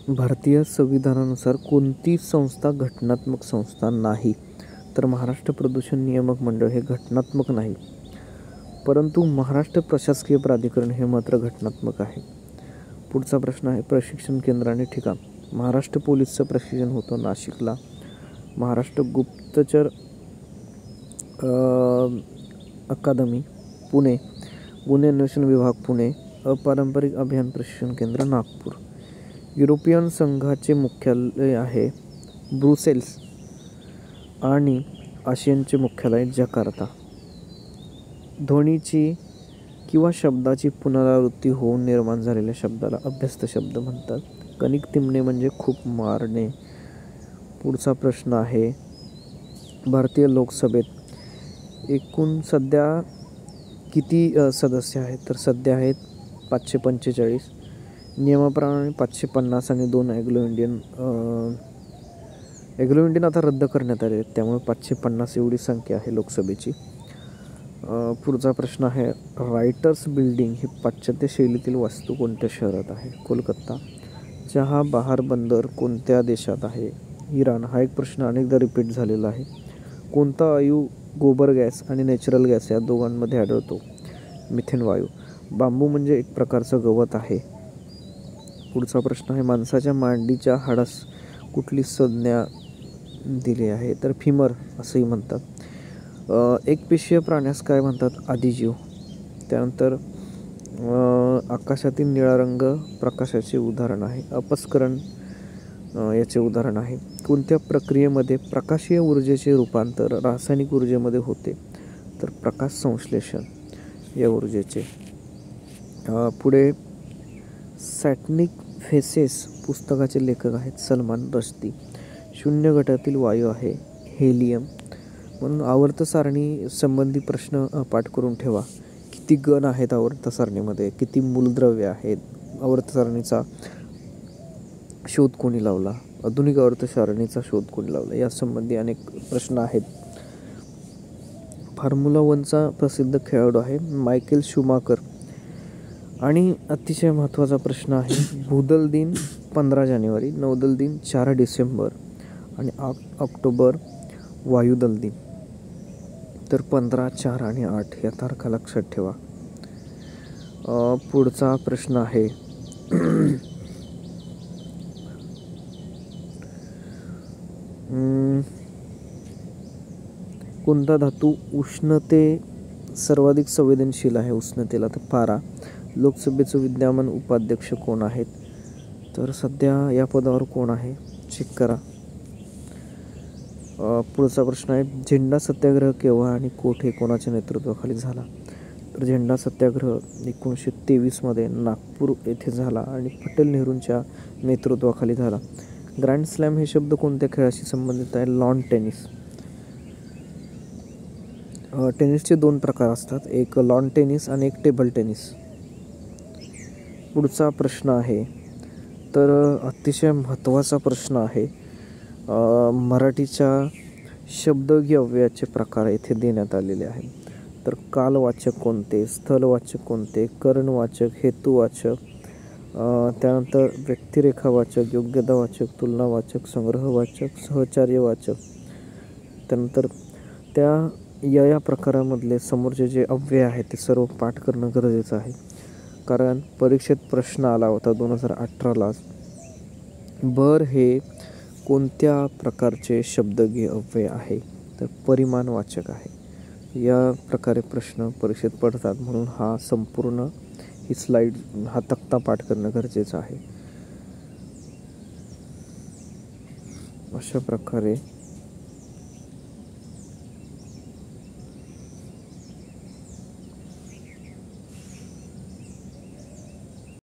भारतीय संविधानानुसार कोणती संस्था घटनात्मक संस्था नाही? तर महाराष्ट्र प्रदूषण नियामक मंडळ हे घटनात्मक नाही, परंतु महाराष्ट्र प्रशासकीय प्राधिकरण हे मात्र घटनात्मक आहे. पुढचा प्रश्न आहे प्रशिक्षण केंद्र आणि ठिकाण. महाराष्ट्र पोलीसचं प्रशिक्षण होतं नाशिकला. महाराष्ट्र गुप्तचर अकादमी पुणे. गुन्हे अन्वेषण विभाग पुणे. अपारंपरिक अभियान प्रशिक्षण केंद्र नागपूर. युरोपियन संघाचे मुख्यालय आहे ब्रुसेल्स आणि आशियानचे मुख्यालय जकार्ता. ध्वनीची किंवा शब्दाची पुनरावृत्ती होऊन निर्माण झालेल्या शब्दाला अभ्यस्त शब्द म्हणतात. कणिक तिमणे म्हणजे खूप मारणे. पुढचा प्रश्न आहे भारतीय लोकसभेत एकूण सध्या किती सदस्य आहेत? तर सध्या आहेत 545. नियमाप्रमाणे 550 आणि 2 ॲग्लो इंडियन आता रद्द करण्यात आले आहेत, त्यामुळे 550 एवढी संख्या आहे लोकसभेची. पुढचा प्रश्न आहे रायटर्स बिल्डिंग ही पाश्चात्य शैलीतील वास्तू कोणत्या शहरात आहे? कोलकाता. चहा बहार बंदर कोणत्या देशात आहे? इराण. हा एक प्रश्न अनेकदा रिपीट झालेला आहे. कोणता वायू गोबर गॅस आणि नॅचरल गॅस या दोघांमध्ये आढळतो? मिथेन वायू. बांबू म्हणजे एक प्रकारचं गवत आहे. पुढचा प्रश्न आहे माणसाच्या मांडीच्या हाडास कुठली संज्ञा दिली आहे? तर फिमर असंही म्हणतात. एकपेशीय प्राण्यास काय म्हणतात? आदिजीव. त्यानंतर आकाशातील निळा रंग प्रकाशाचे उदाहरण आहे. अपस्करण याचे उदाहरण आहे. कोणत्या प्रक्रियेमध्ये प्रकाशीय ऊर्जेचे रूपांतर रासायनिक ऊर्जेमध्ये होते? तर प्रकाश संश्लेषण या ऊर्जेचे. पुढे सॅटनिक फेसेस पुस्तकाचे लेखक आहेत सलमान रश्दी. शून्य गटातील वायू आहे हेलियम. म्हणून आवर्त सारणी संबंधी प्रश्न पाठ करून ठेवा. किती गण आहेत आवर्त सारणीमध्ये? किती मूलद्रव्य आहेत? आवर्त सारणीचा शोध कोणी लावला? आधुनिक आवर्त सारणीचा शोध कोणी लावला? यासंबंधी अनेक प्रश्न आहेत. फॉर्म्युला 1चा प्रसिद्ध खेळाडू आहे मायकेल शूमाकर. आणि अतिशय महत्त्वाचा प्रश्न आहे भूदल दिन 15 जानेवारी, नौदल दिन 4 डिसेंबर आणि 8 ऑक्टोबर वायुदल दिन. तर 15, 4 आणि 8 या तारखा लक्षात ठेवा. पुढचा प्रश्न आहे कोणता धातू उष्णते सर्वाधिक संवेदनशील आहे उष्णतेला? तर पारा. लोकसभेचे विद्यमान उपाध्यक्ष कोण आहेत? तर सध्या या पदावर कोण आहे? चेक करा. पुढचा प्रश्न आहे झेंडा सत्याग्रह केव्हा आणि कोठे कोणाच्या नेतृत्वाखाली झाला? तर झेंडा सत्याग्रह 1923 मध्ये नागपूर येथे झाला आणि पटेल नेहरूंच्या नेतृत्वाखाली झाला. ग्रँड स्लॅम हे शब्द कोणत्या खेळाशी संबंधित आहे? Lawn tennis. टेनिसचे 2 प्रकार असतात, एक लॉन टेनिस आणि एक टेबल टेनिस. पुढचा प्रश्न आहे तर अतिशय महत्त्वाचा प्रश्न आहे मराठीच्या शब्दयोगी अव्ययाचे प्रकार येथे देण्यात आलेले आहेत. तर कालवाचक कोणते? स्थलवाचक कोणते? करणवाचक, हेतुवाचक, त्यानंतर व्यक्तिरेखावाचक, योग्यतावाचक, तुलनावाचक, संग्रहवाचक, सहचार्यवाचक. त्यानंतर या प्रकारामधले समोरचे जे अव्यय आहेत ते सर्व पाठ करणं गरजेचं आहे, कारण परीक्षेत प्रश्न आला होता 2018लाच. बर हे कोणत्या प्रकारचे शब्दगेय अव्यय आहे? तर परिमाणवाचक आहे. या प्रकारे प्रश्न परीक्षेत पडतात, म्हणून हा संपूर्ण ही स्लाईड हा तक्ता पाठ करणं गरजेचं आहे. अशा प्रकारे